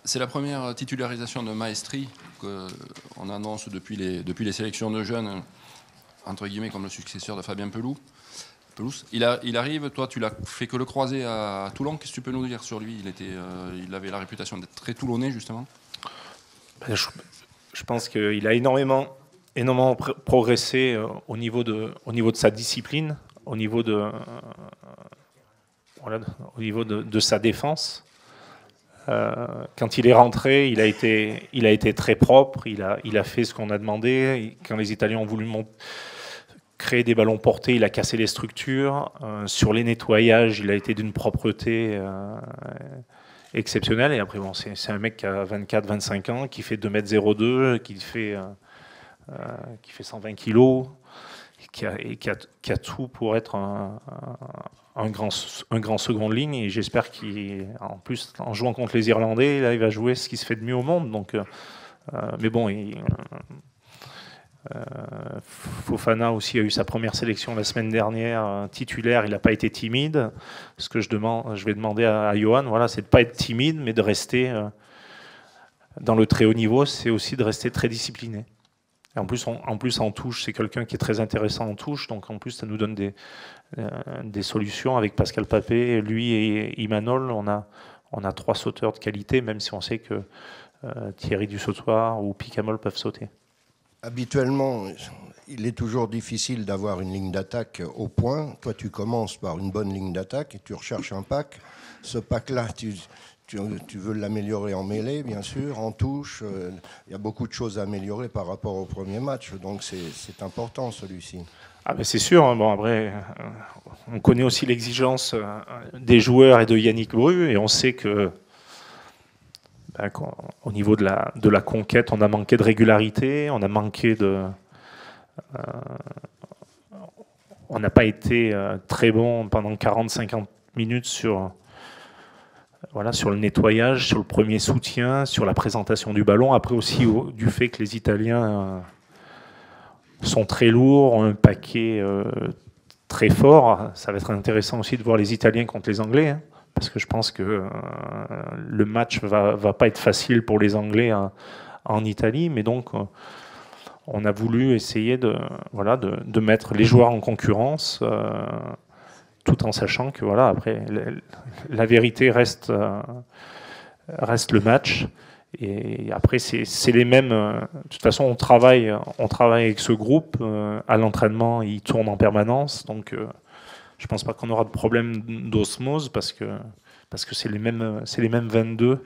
C'est la première titularisation de Maestri qu'on annonce depuis les sélections de jeunes, entre guillemets, comme le successeur de Fabien Pelouse. Il arrive, toi tu l'as fait que le croiser à Toulon, qu'est-ce que tu peux nous dire sur lui? Il avait la réputation d'être très toulonnais justement. Je pense qu'il a énormément progressé au niveau de sa discipline, au niveau de sa défense. Quand il est rentré, il a été très propre, il a fait ce qu'on a demandé. Quand les Italiens ont voulu créer des ballons portés, il a cassé les structures. Sur les nettoyages, il a été d'une propreté exceptionnelle. Et après, bon, c'est un mec qui a 24-25 ans, qui fait 2,02 m, qui fait 120 kilos, qui a tout pour être un grand seconde ligne. Et j'espère qu'en plus, en jouant contre les Irlandais, là, il va jouer ce qui se fait de mieux au monde. Donc, mais bon, Fofana aussi a eu sa première sélection la semaine dernière, titulaire, il n'a pas été timide. Ce que je vais demander à Johan, voilà, c'est de ne pas être timide, mais de rester dans le très haut niveau, c'est aussi de rester très discipliné. Et en plus, en touche, c'est quelqu'un qui est très intéressant en touche, donc en plus, ça nous donne des solutions. Avec Pascal Papé, lui et Imanol, on a 3 sauteurs de qualité, même si on sait que Thierry Dussautoir ou Picamol peuvent sauter. Habituellement, il est toujours difficile d'avoir une ligne d'attaque au point. Toi, tu commences par une bonne ligne d'attaque et tu recherches un pack. Ce pack-là, tu veux l'améliorer en mêlée, bien sûr, en touche. Il y a beaucoup de choses à améliorer par rapport au premier match. Donc, c'est important, celui-ci. Ah ben c'est sûr. Hein. Bon, après, on connaît aussi l'exigence des joueurs et de Yannick Bru. Et on sait que au niveau de la conquête, on a manqué de régularité, on a manqué on n'a pas été très bon pendant 40-50 minutes sur le nettoyage, sur le premier soutien, sur la présentation du ballon. Après aussi du fait que les Italiens sont très lourds, ont un paquet très fort. Ça va être intéressant aussi de voir les Italiens contre les Anglais. Hein. Parce que je pense que le match va pas être facile pour les Anglais en Italie, mais donc on a voulu essayer de mettre les joueurs en concurrence, tout en sachant que après la vérité reste le match. Et après c'est les mêmes. De toute façon, on travaille avec ce groupe à l'entraînement, ils tournent en permanence, donc. Je ne pense pas qu'on aura de problème d'osmose parce que c'est les mêmes 22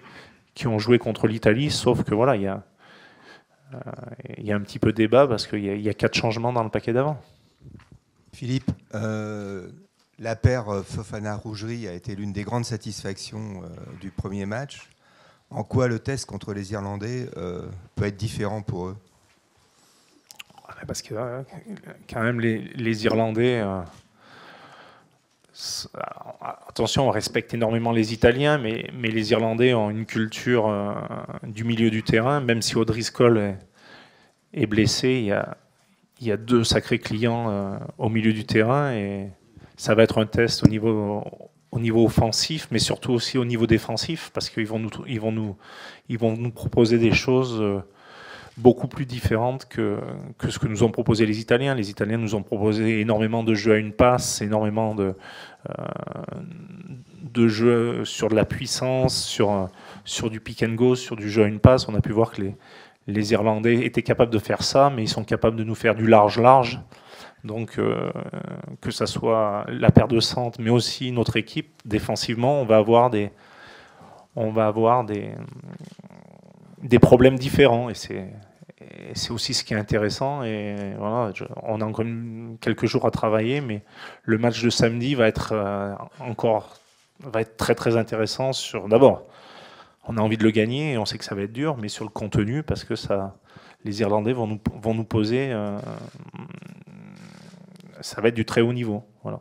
qui ont joué contre l'Italie, sauf que voilà, il y a un petit peu débat parce qu'il y a 4 changements dans le paquet d'avant. Philippe, la paire Fofana-Rougerie a été l'une des grandes satisfactions du premier match. En quoi le test contre les Irlandais peut être différent pour eux? Parce que quand même les Irlandais... attention, on respecte énormément les Italiens, mais les Irlandais ont une culture du milieu du terrain. Même si O'Driscoll est blessé, il y a 2 sacrés clients au milieu du terrain et ça va être un test au niveau offensif, mais surtout aussi au niveau défensif, parce qu'ils vont nous proposer des choses beaucoup plus différentes que ce que nous ont proposé les Italiens. Les Italiens nous ont proposé énormément de jeux à une passe, énormément de jeux sur de la puissance, sur du pick and go, sur du jeu à une passe. On a pu voir que les Irlandais étaient capables de faire ça, mais ils sont capables de nous faire du large. Donc, que ça soit la paire de centres, mais aussi notre équipe, défensivement, on va avoir des problèmes différents. Et c'est aussi ce qui est intéressant. Et voilà, on a encore quelques jours à travailler, mais le match de samedi va être très très intéressant. D'abord, on a envie de le gagner et on sait que ça va être dur, mais sur le contenu, parce que les Irlandais vont nous poser. Ça va être du très haut niveau. Voilà.